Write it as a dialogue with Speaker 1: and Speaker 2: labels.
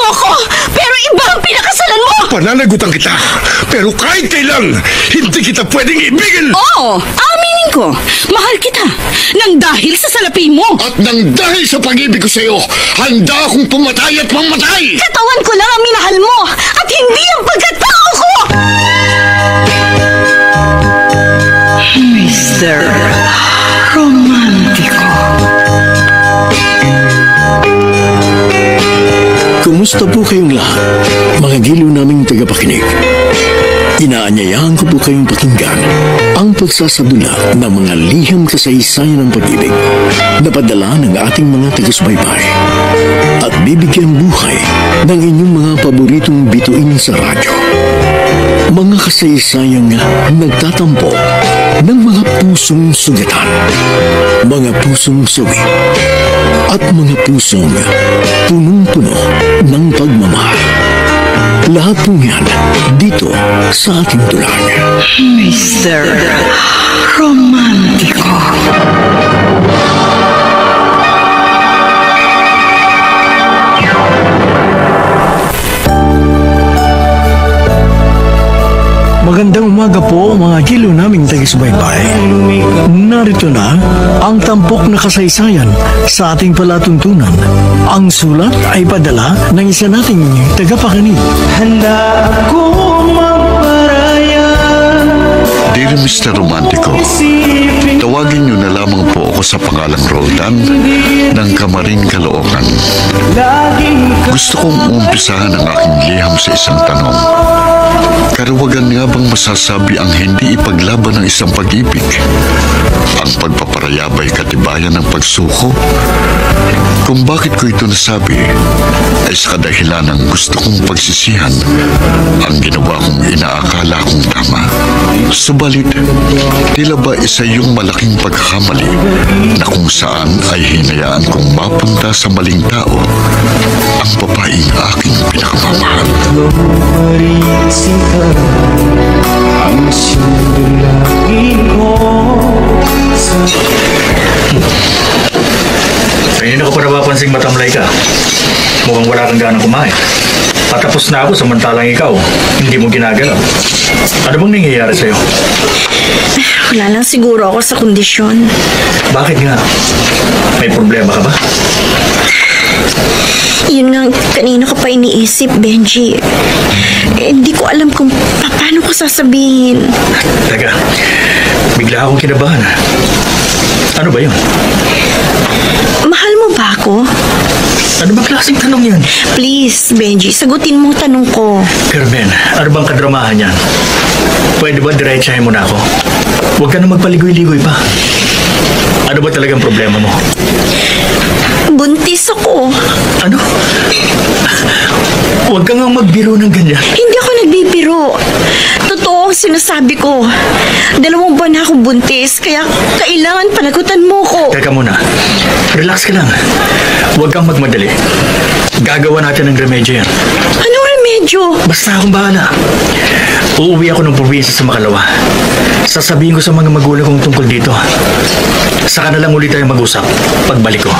Speaker 1: mo ko, pero iba ang pinakasalan mo!
Speaker 2: Pananagutan kita, pero kahit kailan, hindi kita pwedeng ibigin!
Speaker 1: Oo, aminin ko, mahal kita, nang dahil sa salapi mo!
Speaker 2: At nang dahil sa pag-ibig ko sa'yo, handa akong pumatay at mamatay!
Speaker 1: Katawan ko lang ang minahal mo, at hindi ang pagkatao ko! Mr. Romantico.
Speaker 3: Kumusta po kayong lahat, mga giliw naming tagapakinig? Inaanyayahan ko po kayong pakinggan ang pagsasadula ng mga liham kasaysayan ng pag-ibig na padala ng ating mga taga-subaybay at bibigyan buhay ng inyong mga paboritong bituin sa radyo. Mga kasaysayang nagtatampo ng mga pusong sugatan, mga pusong suwi, at mga pusong punong-puno ng pagmamahal. Lahat po yan dito sa ating tulang.
Speaker 1: Mr. Romantico.
Speaker 3: Magandang umaga po mga giliw naming taga-subaybay. Narito na ang tampok na kasaysayan sa ating palatuntunan. Ang sulat ay padala ng isa nating tagapakinig.
Speaker 4: Handa akong magparaya.
Speaker 5: Dear Mr. Romantico, tawagin niyo na lamang po ako sa pangalang Roldan ng Kamarin, Caloocan. Gusto kong umpisahan ang aking liham sa isang tanong. Karawagan nga bang masasabi ang hindi ipaglaban ng isang pag-ibig? Ang pagpaparaya ba'y katibayan ng pagsuko? Kung bakit ko ito nasabi, ay sa kadahilan ng gusto kong pagsisihan ang ginawa kong inaakala kong tama. Subalit, tila ba isa yung malaking pagkakamali na kung saan ay hinayaan kong mapunta sa maling tao ang babaeng aking pinakamamahal.
Speaker 4: Ang sindulangin ko
Speaker 6: Kanina ko pa napapansing matamlay ka. Mukhang wala kang ganang kumain. Patapos na ako samantalang ikaw, hindi mo ginagalaw. Ano bang nangyayari sa'yo?
Speaker 1: Wala lang siguro ako sa kondisyon.
Speaker 6: Bakit nga? May problema ka ba?
Speaker 1: Yun nga, kanina ko pa iniisip, Benji. Hindi ko alam kung paano ko sasabihin.
Speaker 6: Teka, bigla akong kinabahan. Ano ba yun?
Speaker 1: Mahal mo ba ako?
Speaker 6: Ano ba klaseng tanong yan?
Speaker 1: Please, Benji, sagutin mo ang tanong ko.
Speaker 6: Carmen, ano bang kadramahan yan? Pwede ba diretsahin mo na ako? Huwag ka na magpaligoy-ligoy pa. Ano ba talagang problema mo?
Speaker 1: Buntis ako.
Speaker 6: Ano? Huwag ka nga magbiro ng ganyan.
Speaker 1: Hindi ako nagbibiro. Totoo ang sinasabi ko. 2 buwan na akong buntis, kaya kailangan panagutan mo ko.
Speaker 6: Teka muna. Relax ka lang. Huwag kang magmadali. Gagawa natin ng remedyo yan.
Speaker 1: Anong remedyo?
Speaker 6: Basta akong bahala. Uuwi ako ng probinsya sa Makalawa. Sasabihin ko sa mga magulang kong tungkol dito. Saka na lang ulit tayo mag-usap pagbalik ko.